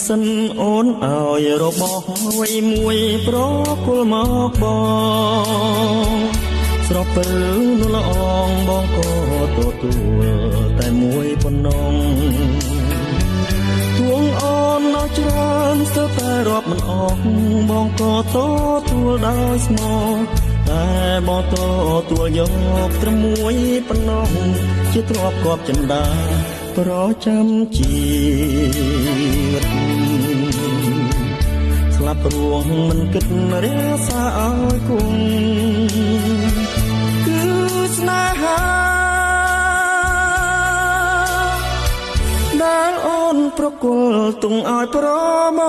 សិនអូនឲ្យរបស់អ្វីមួយប្រគល់មកបងស្រពើនោះល្អងបងក៏ទទួលតែមួយប៉ុណ្ណឹងទួងអូននៅច្រើនស្ទើរតែរាប់មិនអស់បងក៏ទទួលដោយស្មោះតែបងទទួលយកត្រឹមមួយប៉ុណ្ណឹងជាទ្រព្យគប់ចិន្តាប្រចាំជីវិតស្លាប់រួងមិនគិតរក្សាឲ្យគង់គឺស្នេហាដែលអូនប្រគល់ទុំឲ្យប្រម